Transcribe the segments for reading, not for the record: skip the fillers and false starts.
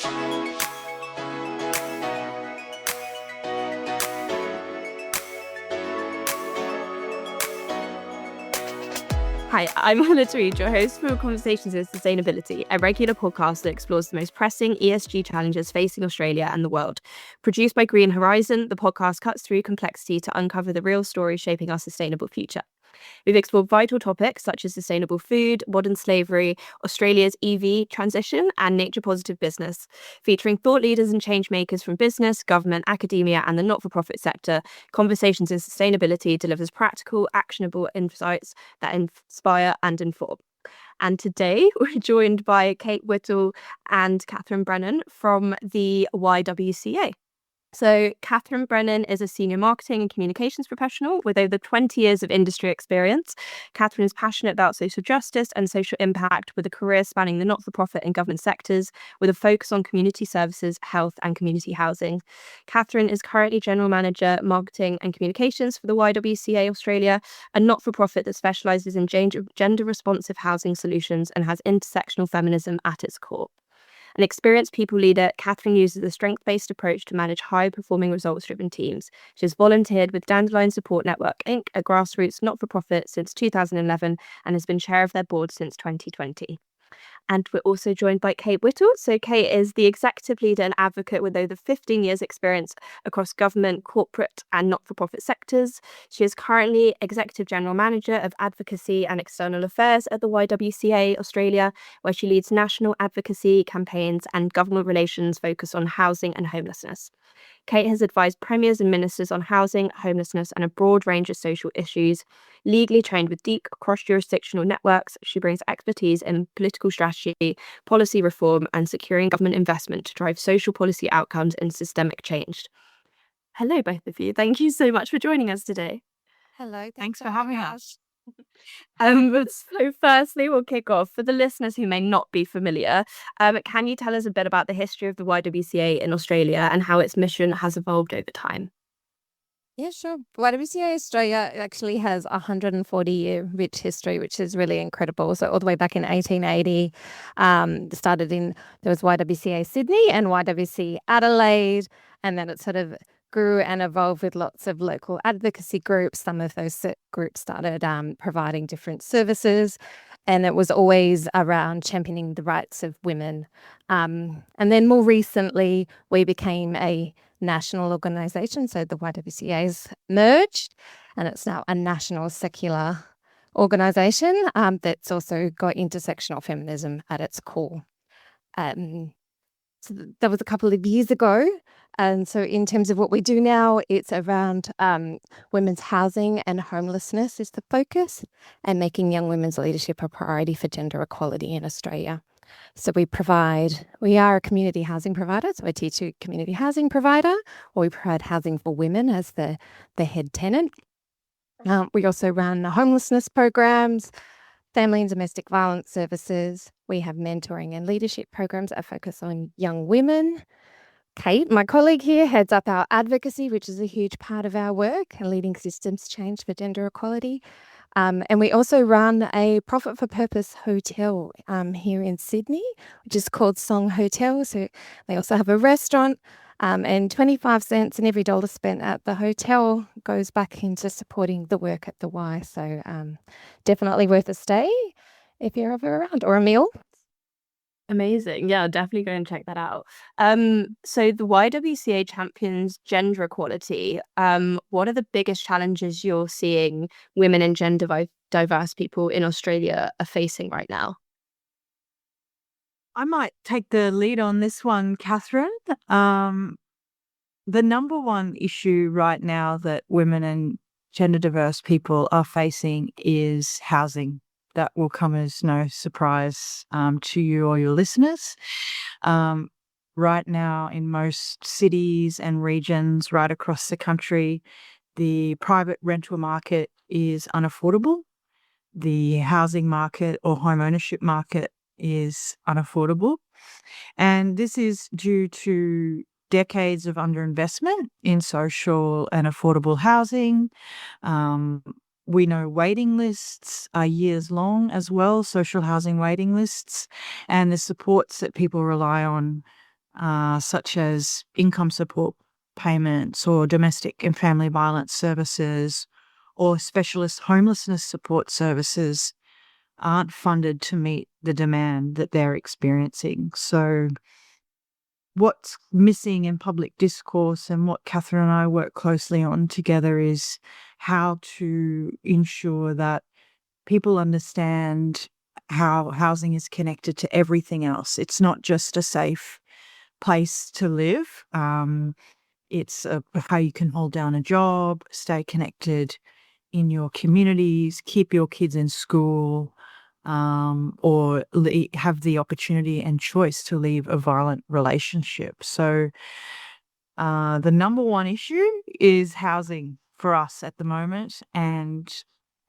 Hi, I'm Hannah Tweed, your host for Conversations in Sustainability, a regular podcast that explores the most pressing ESG challenges facing Australia and the world. Produced by Green Horizon, the podcast cuts through complexity to uncover the real stories shaping our sustainable future. We've explored vital topics such as sustainable food, modern slavery, Australia's EV transition, and nature-positive business. Featuring thought leaders and change makers from business, government, academia, and the not-for-profit sector, Conversations in Sustainability delivers practical, actionable insights that inspire and inform. And today we're joined by Kate Whittle and Kathryn Brennan from the YWCA. So Kathryn Brennan is a senior marketing and communications professional with over 20 years of industry experience. Kathryn is passionate about social justice and social impact with a career spanning the not-for-profit and government sectors with a focus on community services, health and community housing. Kathryn is currently General Manager, Marketing and Communications for the YWCA Australia, a not-for-profit that specialises in gender-responsive housing solutions and has intersectional feminism at its core. An experienced people leader, Kathryn uses a strength-based approach to manage high-performing results-driven teams. She has volunteered with Dandelion Support Network Inc., a grassroots not-for-profit, since 2011 and has been chair of their board since 2020. And we're also joined by Kate Whittle. So Kate is the executive leader and advocate with over 15 years experience across government, corporate and not-for-profit sectors. She is currently executive general manager of advocacy and external affairs at the YWCA Australia, where she leads national advocacy campaigns and government relations focused on housing and homelessness. Kate has advised premiers and ministers on housing, homelessness, and a broad range of social issues. Legally trained with deep cross-jurisdictional networks, she brings expertise in political strategy, policy reform, and securing government investment to drive social policy outcomes and systemic change. Hello, both of you. Thank you so much for joining us today. Hello, thanks for having us. So firstly, we'll kick off. For the listeners who may not be familiar, can you tell us a bit about the history of the YWCA in Australia and how its mission has evolved over time? Yeah, sure. YWCA Australia actually has a 140-year rich history, which is really incredible. So all the way back in 1880, there was YWCA Sydney and YWCA Adelaide, and then it sort of grew and evolved with lots of local advocacy groups. Some of those groups started providing different services, and it was always around championing the rights of women. And then more recently, we became a national organisation, so the YWCA's merged, and it's now a national secular organisation that's also got intersectional feminism at its core. So that was a couple of years ago. And so in terms of what we do now, it's around women's housing and homelessness is the focus, and making young women's leadership a priority for gender equality in Australia. So we are a community housing provider, so a Tier 2 community housing provider, or we provide housing for women as the head tenant. We also run homelessness programs, family and domestic violence services. We have mentoring and leadership programs that focus on young women. Kate, my colleague here, heads up our advocacy, which is a huge part of our work, and leading systems change for gender equality. And we also run a profit-for-purpose hotel here in Sydney, which is called Song Hotel. So they also have a restaurant, and 25 cents in every dollar spent at the hotel goes back into supporting the work at the Y. So definitely worth a stay if you're ever around, or a meal. Amazing. Yeah, definitely go and check that out. So the YWCA champions gender equality. What are the biggest challenges you're seeing women and gender diverse people in Australia are facing right now? I might take the lead on this one, Kathryn. The number one issue right now that women and gender diverse people are facing is housing. That will come as no surprise to you or your listeners. Right now, in most cities and regions right across the country, the private rental market is unaffordable. The housing market or home ownership market is unaffordable. And this is due to decades of underinvestment in social and affordable housing. We know waiting lists are years long as well, social housing waiting lists, and the supports that people rely on such as income support payments or domestic and family violence services or specialist homelessness support services aren't funded to meet the demand that they're experiencing. So what's missing in public discourse and what Kathryn and I work closely on together is how to ensure that people understand how housing is connected to everything else. It's not just a safe place to live. It's how you can hold down a job, stay connected in your communities, keep your kids in school, or have the opportunity and choice to leave a violent relationship. So the number one issue is housing for us at the moment, and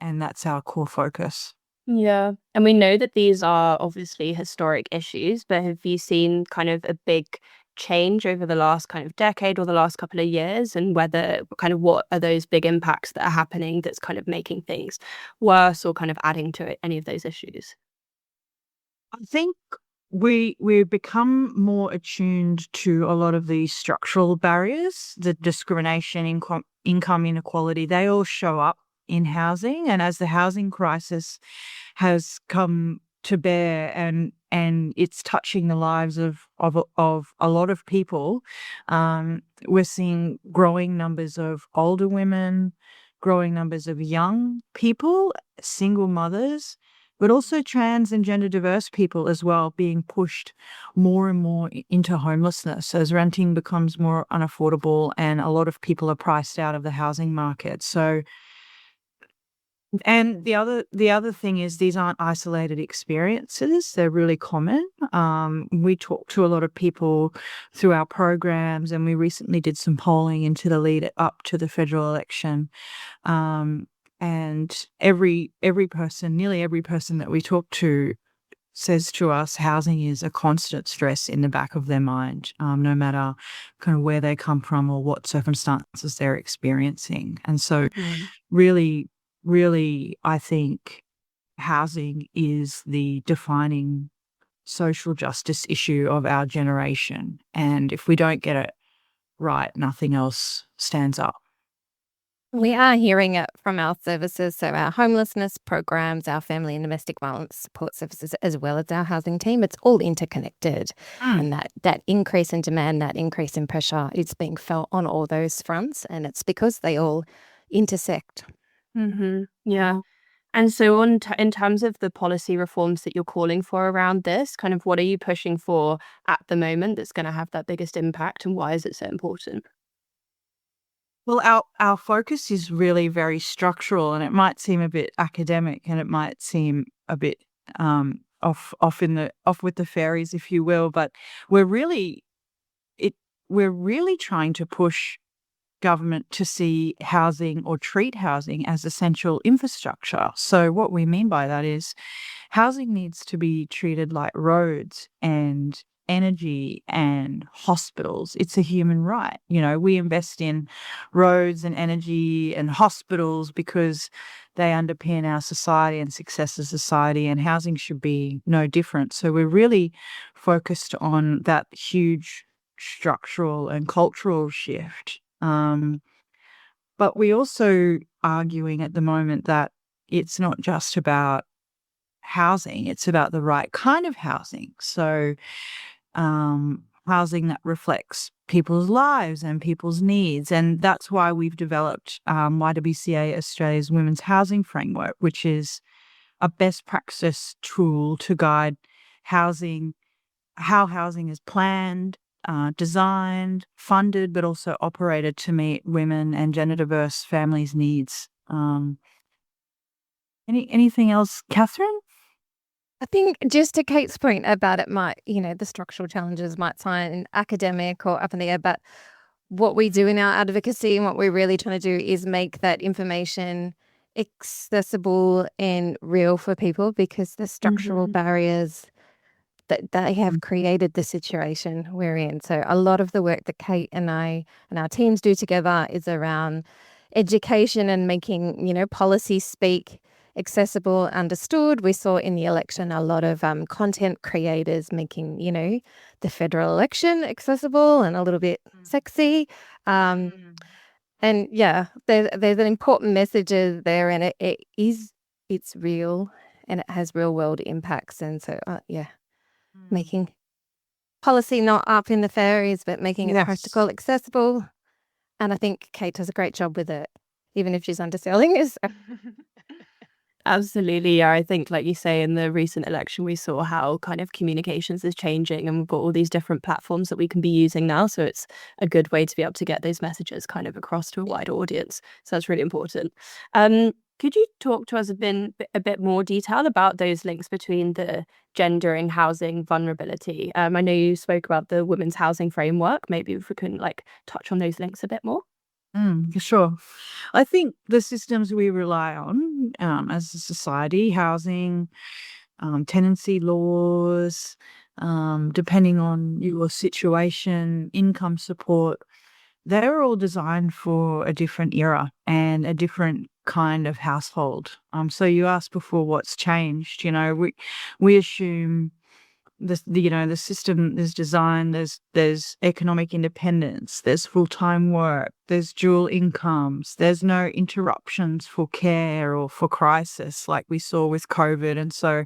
that's our core focus. Yeah. And we know that these are obviously historic issues, but have you seen kind of a big change over the last kind of decade or the last couple of years, and whether kind of what are those big impacts that are happening that's kind of making things worse or kind of adding to it, any of those issues? I think we've become more attuned to a lot of these structural barriers, the discrimination, income inequality. They all show up in housing, and as the housing crisis has come to bear and it's touching the lives of a lot of people, we're seeing growing numbers of older women, growing numbers of young people, single mothers, but also trans and gender diverse people as well being pushed more and more into homelessness as renting becomes more unaffordable and a lot of people are priced out of the housing market. So, and the other thing is these aren't isolated experiences. They're really common. We talk to a lot of people through our programs, and we recently did some polling into the lead up to the federal election. And nearly every person that we talk to says to us housing is a constant stress in the back of their mind, no matter kind of where they come from or what circumstances they're experiencing. And so really, I think housing is the defining social justice issue of our generation. And if we don't get it right, nothing else stands up. We are hearing it from our services, so our homelessness programs, our family and domestic violence support services, as well as our housing team. It's all interconnected. And that increase in demand, that increase in pressure, it's being felt on all those fronts, and it's because they all intersect. Yeah. And so in terms of the policy reforms that you're calling for around this, kind of what are you pushing for at the moment that's going to have that biggest impact, and why is it so important? Well, our focus is really very structural, and it might seem a bit academic, and it might seem a bit off with the fairies, if you will. But we're really trying to push government to see housing or treat housing as essential infrastructure. So what we mean by that is housing needs to be treated like roads and energy and hospitals. It's a human right. You know, we invest in roads and energy and hospitals because they underpin our society and success as society, and housing should be no different. So we're really focused on that huge structural and cultural shift. But we also arguing at the moment that it's not just about housing, it's about the right kind of housing. So housing that reflects people's lives and people's needs. And that's why we've developed YWCA, Australia's Women's Housing Framework, which is a best practice tool to guide how housing is planned, designed, funded, but also operated to meet women and gender diverse families' needs. Anything else, Kathryn? I think just to Kate's point about it might, the structural challenges might sound academic or up in the air, but what we do in our advocacy and what we're really trying to do is make that information accessible and real for people, because the structural barriers that they have created the situation we're in. So a lot of the work that Kate and I and our teams do together is around education and making, policy speak accessible, understood. We saw in the election a lot of content creators making, the federal election accessible and a little bit sexy. And yeah, there's an important message there, and it's real and it has real world impacts. And so, making policy not up in the fairies, but making it practical, accessible. And I think Kate does a great job with it, even if she's underselling this. Absolutely, yeah. I think, like you say, in the recent election, we saw how kind of communications is changing, and we've got all these different platforms that we can be using now. So it's a good way to be able to get those messages kind of across to a wider audience. So that's really important. Could you talk to us a bit more detail about those links between the gender and housing vulnerability? I know you spoke about the women's housing framework. Maybe if we can touch on those links a bit more. Sure. I think the systems we rely on as a society, housing, tenancy laws, depending on your situation, income support, they're all designed for a different era and a different kind of household. So you asked before what's changed. We assume the system is designed. There's economic independence. There's full-time work. There's dual incomes. There's no interruptions for care or for crisis like we saw with COVID, and so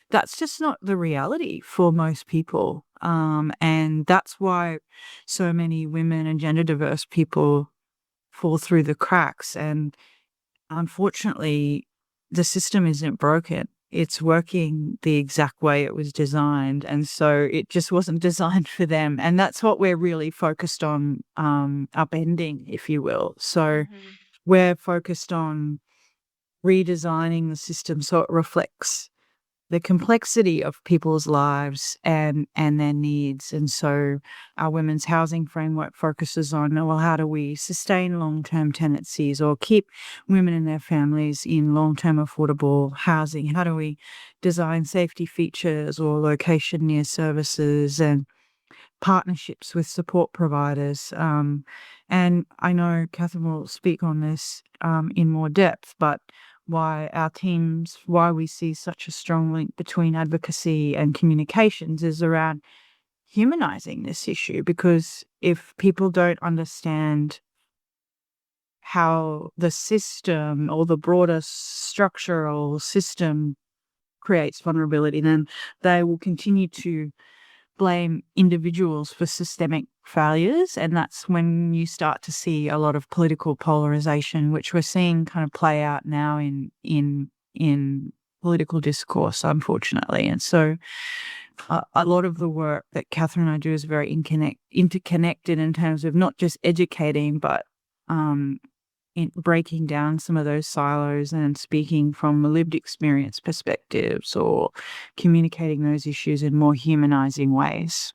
that's just not the reality for most people. And that's why so many women and gender diverse people fall through the cracks. And unfortunately, the system isn't broken. It's working the exact way it was designed. And so it just wasn't designed for them. And that's what we're really focused on upending, if you will. So we're focused on redesigning the system so it reflects the complexity of people's lives and their needs. And so our women's housing framework focuses on, well, how do we sustain long-term tenancies or keep women and their families in long-term affordable housing? How do we design safety features or location near services and partnerships with support providers? And I know Kathryn will speak on this in more depth, but why we see such a strong link between advocacy and communications is around humanizing this issue. Because if people don't understand how the system or the broader structural system creates vulnerability, then they will continue to blame individuals for systemic failures. And that's when you start to see a lot of political polarization, which we're seeing kind of play out now in political discourse, unfortunately. And so a lot of the work that Kathryn and I do is very interconnected in terms of not just educating, but in breaking down some of those silos and speaking from a lived experience perspectives or communicating those issues in more humanizing ways.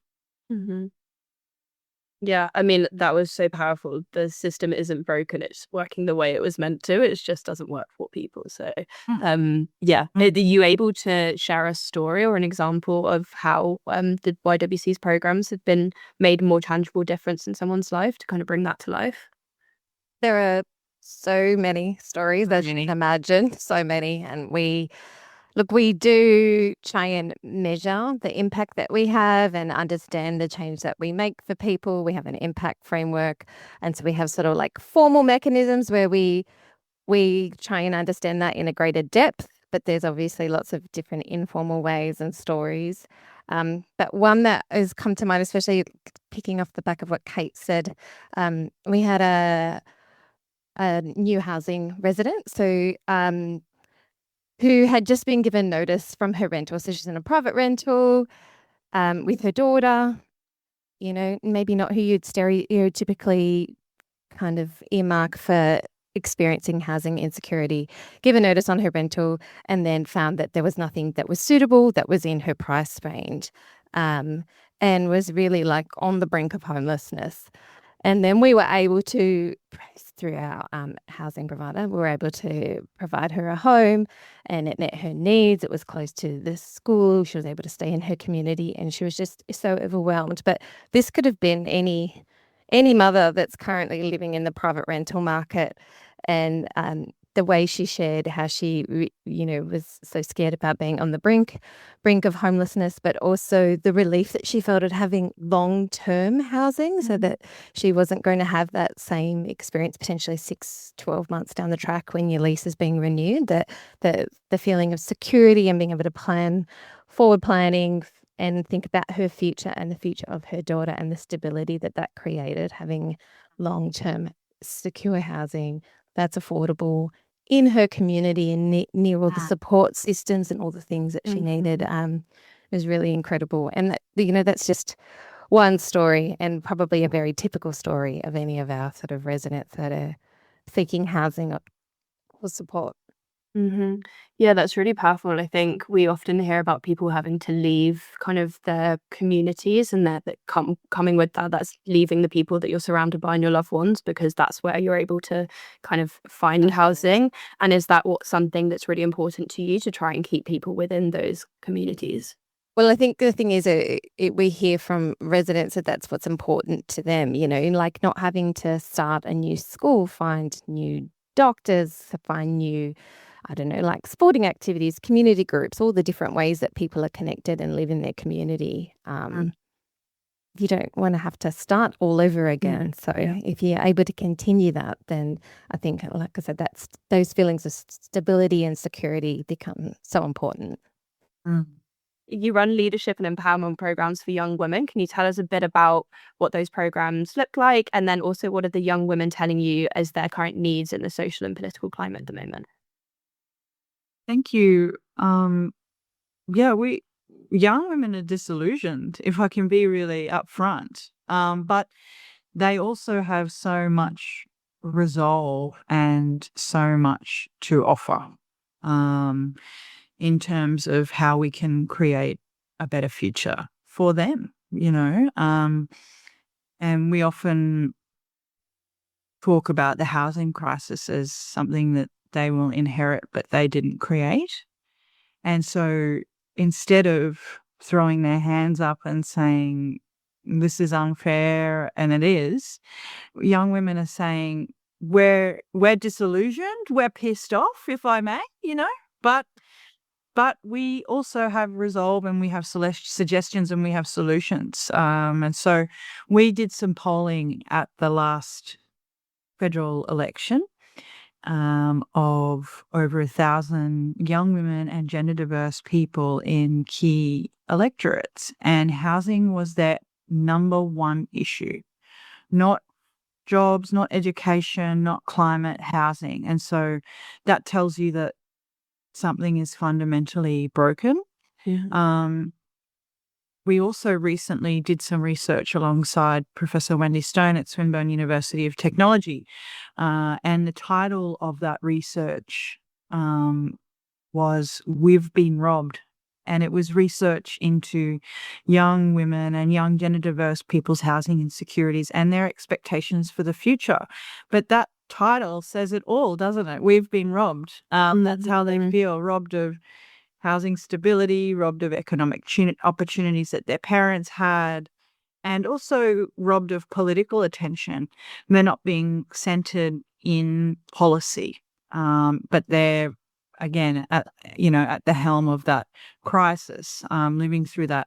Yeah, I mean, that was so powerful. The system isn't broken. It's working the way it was meant to. It just doesn't work for people. So, are you able to share a story or an example of how the YWC's programs have been made a more tangible difference in someone's life to kind of bring that to life? There are so many stories, as you can imagine, so many. And we do try and measure the impact that we have and understand the change that we make for people. We have an impact framework. And so we have sort of like formal mechanisms where we try and understand that in a greater depth. But there's obviously lots of different informal ways and stories. But one that has come to mind, especially picking off the back of what Kate said, we had a new housing resident, so who had just been given notice from her rental. So she's in a private rental with her daughter, maybe not who you'd stereotypically kind of earmark for experiencing housing insecurity, given notice on her rental, and then found that there was nothing that was suitable that was in her price range, and was really like on the brink of homelessness. And then we were able to, through our housing provider, we were able to provide her a home, and it met her needs. It was close to the school. She was able to stay in her community, and she was just so overwhelmed. But this could have been any mother that's currently living in the private rental market and the way she shared how she, was so scared about being on the brink of homelessness, but also the relief that she felt at having long-term housing, so that she wasn't going to have that same experience potentially 6-12 months down the track when your lease is being renewed, that the feeling of security and being able to forward planning and think about her future and the future of her daughter and the stability that created, having long-term secure housing that's affordable in her community and near all the support systems and all the things that she needed, was really incredible. And that's just one story, and probably a very typical story of any of our sort of residents that are seeking housing or support. Yeah, that's really powerful. And I think we often hear about people having to leave kind of their communities, and that coming with that's leaving the people that you're surrounded by and your loved ones, because that's where you're able to kind of find housing. And is that something that's really important to you, to try and keep people within those communities? Well, I think the thing is, we hear from residents that that's what's important to them, like not having to start a new school, find new doctors, find new, I don't know, like sporting activities, community groups, all the different ways that people are connected and live in their community. You don't want to have to start all over again. So if you're able to continue that, then I think, like I said, those feelings of stability and security become so important. You run leadership and empowerment programs for young women. Can you tell us a bit about what those programs look like? And then also, what are the young women telling you as their current needs in the social and political climate at the moment? Thank you. Young women are disillusioned, if I can be really upfront. But they also have so much resolve and so much to offer, in terms of how we can create a better future for them, and we often talk about the housing crisis as something that they will inherit, but they didn't create. And so instead of throwing their hands up and saying, this is unfair, and it is, young women are saying, we're disillusioned, we're pissed off, if I may, but we also have resolve, and we have suggestions, and we have solutions. And so we did some polling at the last federal election, of over 1,000 young women and gender diverse people in key electorates, and housing was their number one issue. Not jobs, not education, not climate, housing. And so that tells you that something is fundamentally broken. We also recently did some research alongside Professor Wendy Stone at Swinburne University of Technology, and the title of that research was "We've Been Robbed," and it was research into young women and young gender diverse people's housing insecurities and their expectations for the future. But that title says it all, doesn't it? We've been robbed. That's how they feel, robbed of housing stability, robbed of economic opportunities that their parents had, and also robbed of political attention. They're not being centered in policy, but they're, again, at the helm of that crisis, living through that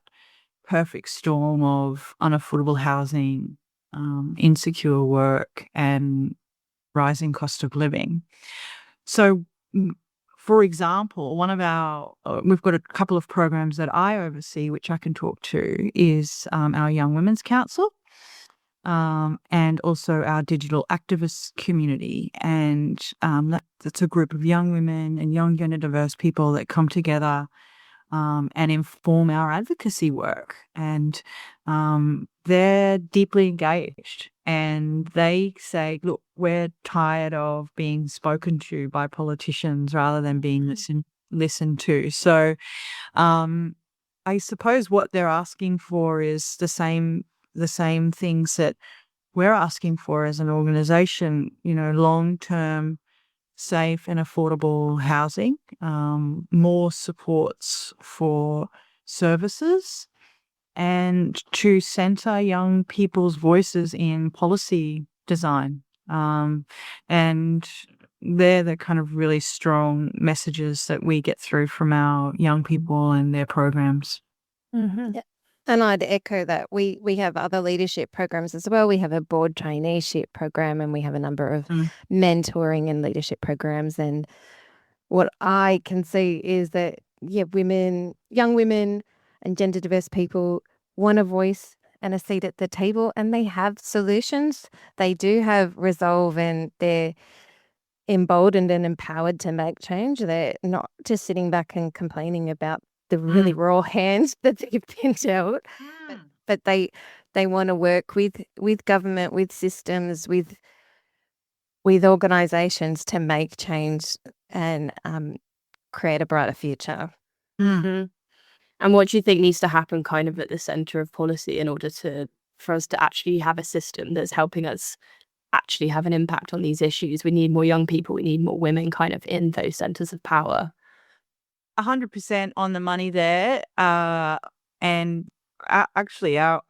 perfect storm of unaffordable housing, insecure work, and rising cost of living. So, for example, we've got a couple of programs that I oversee, which I can talk to, is our Young Women's Council, and also our digital activist community. And that's a group of young women and young gender diverse people that come together and inform our advocacy work. And they're deeply engaged, and they say, look, we're tired of being spoken to by politicians rather than being listened to. So I suppose what they're asking for is the same things that we're asking for as an organization, long-term, safe and affordable housing, more supports for services, and to centre young people's voices in policy design. And they're the kind of really strong messages that we get through from our young people and their programs. Yeah. And I'd echo that. We have other leadership programs as well. We have a board traineeship program, and we have a number of mentoring and leadership programs. And what I can see is that, women, young women and gender diverse people want a voice and a seat at the table, and they have solutions. They do have resolve, and they're emboldened and empowered to make change. They're not just sitting back and complaining about the really raw hands that they've been dealt, but they want to work with government, with systems, with organisations to make change and create a brighter future. Mm-hmm. And what do you think needs to happen kind of at the centre of policy in order for us to actually have a system that's helping us actually have an impact on these issues? We need more young people, we need more women kind of in those centres of power. 100% on the money there. And actually, our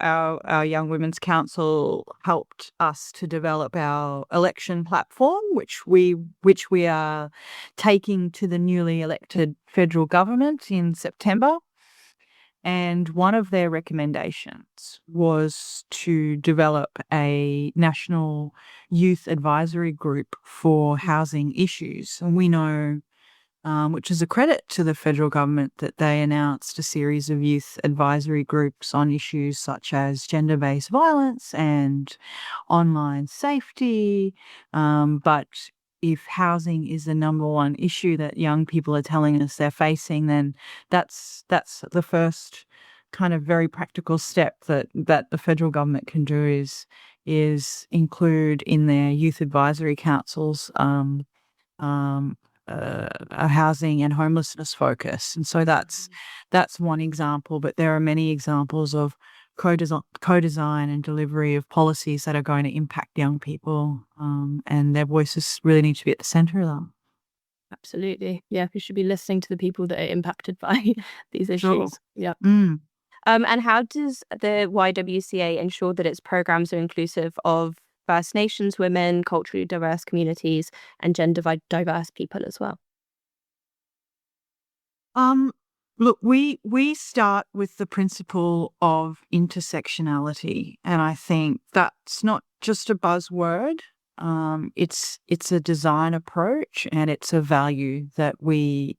Young Women's Council helped us to develop our election platform, which we are taking to the newly elected federal government in September. And one of their recommendations was to develop a national youth advisory group for housing issues. And we know, which is a credit to the federal government, that they announced a series of youth advisory groups on issues such as gender-based violence and online safety. But if housing is the number one issue that young people are telling us they're facing, then that's the first kind of very practical step that the federal government can do is include in their youth advisory councils a housing and homelessness focus. And so that's one example, but there are many examples of co-design and delivery of policies that are going to impact young people, and their voices really need to be at the centre of them. Absolutely. Yeah, we should be listening to the people that are impacted by these issues. Sure. Yeah. And how does the YWCA ensure that its programs are inclusive of First Nations women, culturally diverse communities, and gender diverse people as well? Look, we start with the principle of intersectionality, and I think that's not just a buzzword. It's a design approach, and it's a value that we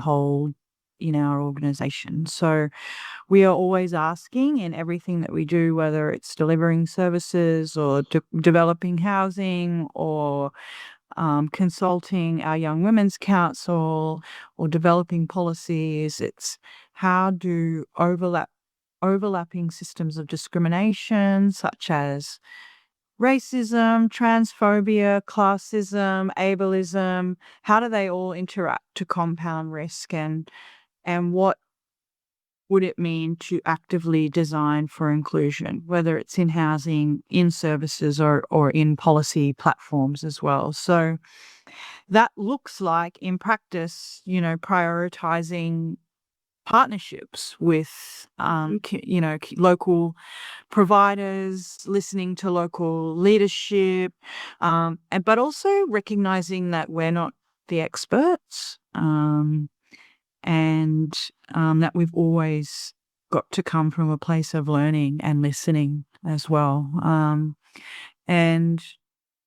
hold in our organisation. So we are always asking in everything that we do, whether it's delivering services or developing housing or consulting our Young Women's Council or developing policies, it's how do overlapping systems of discrimination such as racism, transphobia, classism, ableism, how do they all interact to compound risk, and what would it mean to actively design for inclusion, whether it's in housing, in services, or in policy platforms as well. So that looks like, in practice, prioritizing partnerships with, local providers, listening to local leadership, but also recognizing that we're not the experts. And that we've always got to come from a place of learning and listening as well. And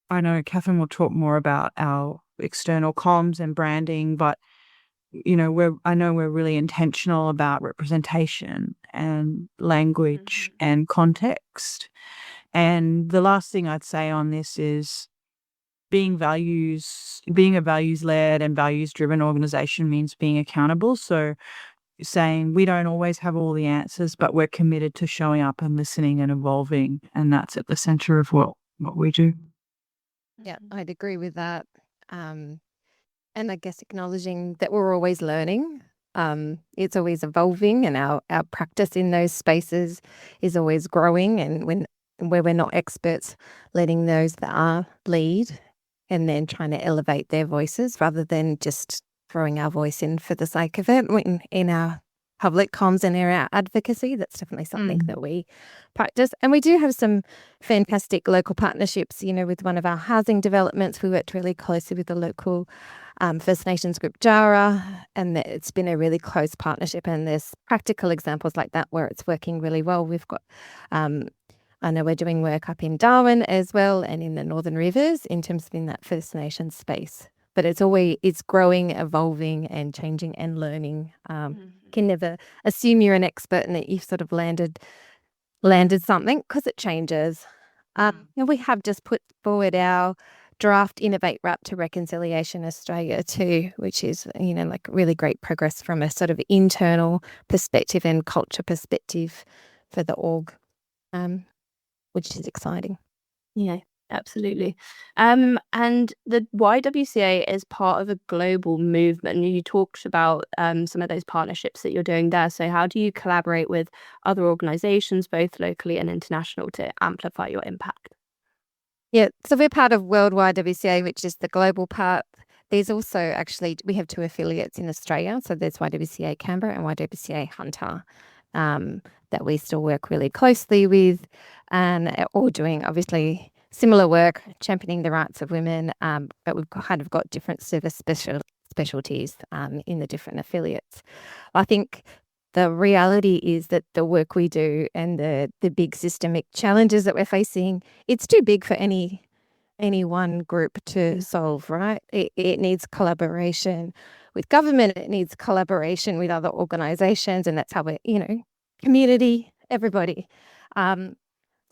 I know Kathryn will talk more about our external comms and branding, but I know we're really intentional about representation and language and context. And the last thing I'd say on this is being a values-led and values-driven organisation means being accountable. So saying we don't always have all the answers, but we're committed to showing up and listening and evolving, and that's at the centre of what we do. Yeah, I'd agree with that. And I guess acknowledging that we're always learning. It's always evolving, and our practice in those spaces is always growing, and where we're not experts, letting those that are lead, and then trying to elevate their voices rather than just throwing our voice in for the sake of it in our public comms and area advocacy. That's definitely something that we practice. And we do have some fantastic local partnerships. With one of our housing developments, we worked really closely with the local First Nations group Jara, and it's been a really close partnership. And there's practical examples like that where it's working really well. We've got, I know we're doing work up in Darwin as well and in the Northern Rivers in terms of in that First Nations space. But it's growing, evolving and changing and learning. Can never assume you're an expert and that you've sort of landed something because it changes. We have just put forward our draft Innovate Wrap to Reconciliation Australia too, which is, like really great progress from a sort of internal perspective and culture perspective for the org, which is exciting. Yeah, absolutely. And the YWCA is part of a global movement. You talked about some of those partnerships that you're doing there. So how do you collaborate with other organizations, both locally and international, to amplify your impact? Yeah, so we're part of World YWCA, which is the global part. There's also actually, we have 2 affiliates in Australia. So there's YWCA Canberra and YWCA Hunter that we still work really closely with, and all doing obviously similar work, championing the rights of women, but we've kind of got different service specialties in the different affiliates. I think the reality is that the work we do and the big systemic challenges that we're facing, it's too big for any one group to solve, right? It needs collaboration with government, it needs collaboration with other organizations, and that's how we're, community, everybody.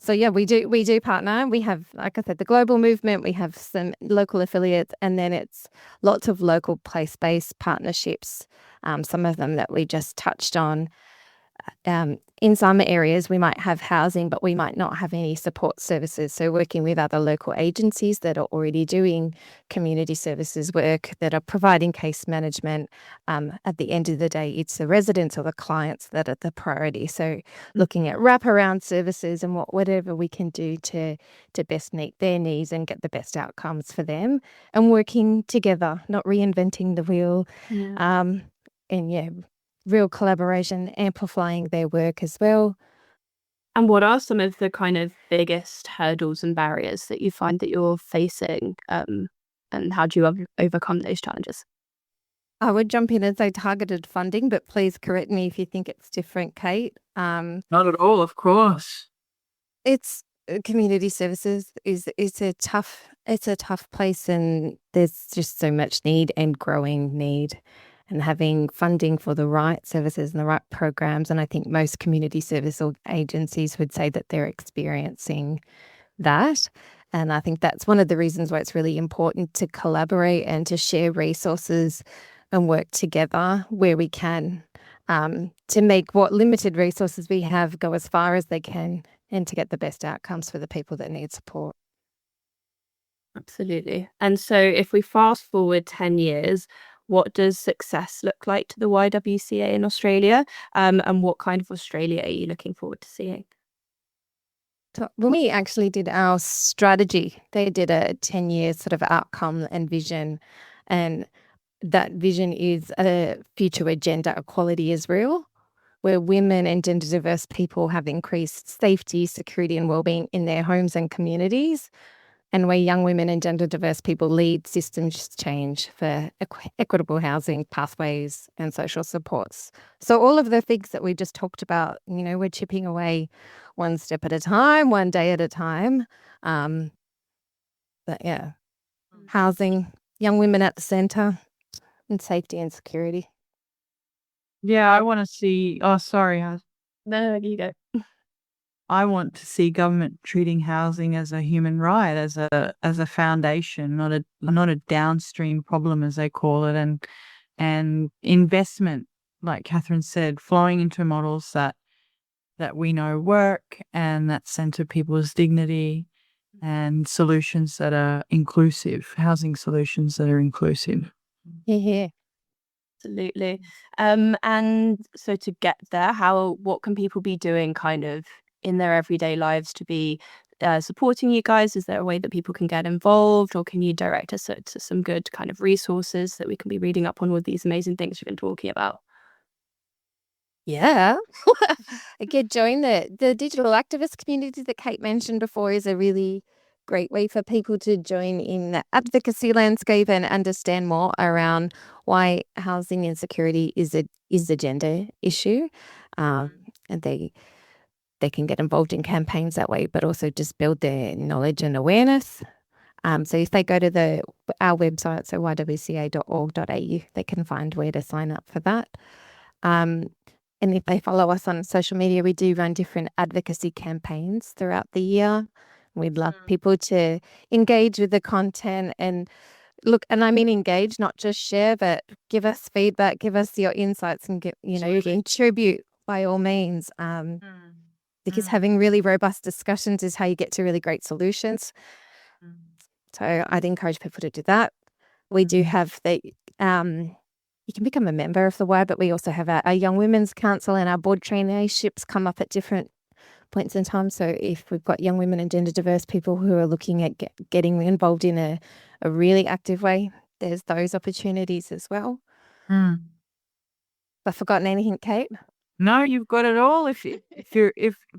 So yeah, we do partner. We have, like I said, the global movement, we have some local affiliates, and then it's lots of local place-based partnerships, some of them that we just touched on. In some areas, we might have housing, but we might not have any support services. So working with other local agencies that are already doing community services work, that are providing case management. At the end of the day, it's the residents or the clients that are the priority. So looking at wraparound services and whatever we can do to best meet their needs and get the best outcomes for them, and working together, not reinventing the wheel. Real collaboration, amplifying their work as well. And what are some of the kind of biggest hurdles and barriers that you find that you're facing, and how do you overcome those challenges? I would jump in and say targeted funding, but please correct me if you think it's different, Kate. Not at all, of course. It's community services is a tough place, and there's just so much need and growing need. And having funding for the right services and the right programs. And I think most community service agencies would say that they're experiencing that. And I think that's one of the reasons why it's really important to collaborate and to share resources and work together where we can, to make what limited resources we have go as far as they can and to get the best outcomes for the people that need support. Absolutely. And so if we fast forward 10 years, what does success look like to the YWCA in Australia? And what kind of Australia are you looking forward to seeing? So when we actually did our strategy, they did a 10-year sort of outcome and vision. And that vision is a future where gender equality is real, where women and gender diverse people have increased safety, security and wellbeing in their homes and communities, and where young women and gender diverse people lead systems change for equitable housing pathways and social supports. So all of the things that we just talked about, we're chipping away one step at a time, one day at a time. But yeah, housing, young women at the centre, and safety and security. Yeah, I want to see. Oh, sorry. No, you go. I want to see government treating housing as a human right, as a foundation, not a downstream problem, as they call it, and investment, like Kathryn said, flowing into models that we know work and that centre people's dignity, and solutions that are inclusive, housing solutions that are inclusive. Yeah. Absolutely. And so to get there, what can people be doing kind of in their everyday lives to be supporting you guys? Is there a way that people can get involved, or can you direct us to some good kind of resources that we can be reading up on with these amazing things you've been talking about? Yeah. Again, join the digital activist community that Kate mentioned before is a really great way for people to join in the advocacy landscape and understand more around why housing insecurity is a gender issue. And they can get involved in campaigns that way, but also just build their knowledge and awareness. So if they go to our website, so ywca.org.au, they can find where to sign up for that. And if they follow us on social media, we do run different advocacy campaigns throughout the year. We'd love people to engage with the content and look, and I mean engage, not just share, but give us feedback, give us your insights, and contribute by all means. Because having really robust discussions is how you get to really great solutions. So I'd encourage people to do that. We do have you can become a member of the Y, but we also have our Young Women's Council, and our board traineeships come up at different points in time. So if we've got young women and gender diverse people who are looking at getting involved in a really active way, there's those opportunities as well. Have I forgotten anything, Kate? No, you've got it all. If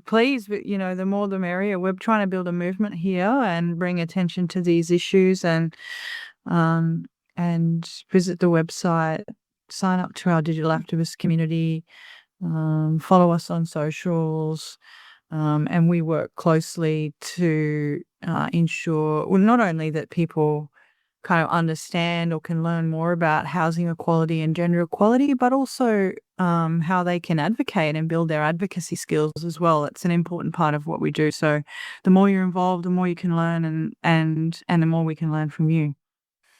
please, the more the merrier. We're trying to build a movement here and bring attention to these issues, and visit the website, sign up to our digital activist community, follow us on socials, and we work closely to ensure, well, not only that people kind of understand or can learn more about housing equality and gender equality, but also how they can advocate and build their advocacy skills as well. It's an important part of what we do. So the more you're involved, the more you can learn, and the more we can learn from you.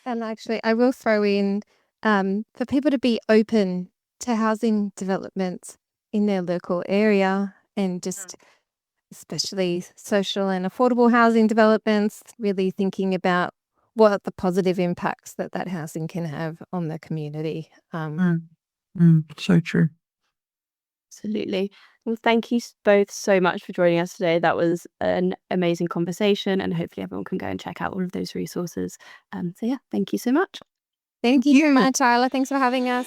And actually, I will throw in for people to be open to housing developments in their local area, and just especially social and affordable housing developments, really thinking about what the positive impacts that housing can have on the community. So true. Absolutely. Well, thank you both so much for joining us today. That was an amazing conversation, and hopefully everyone can go and check out all of those resources. So yeah, thank you so much. Thank you very much, Isla. Thanks for having us.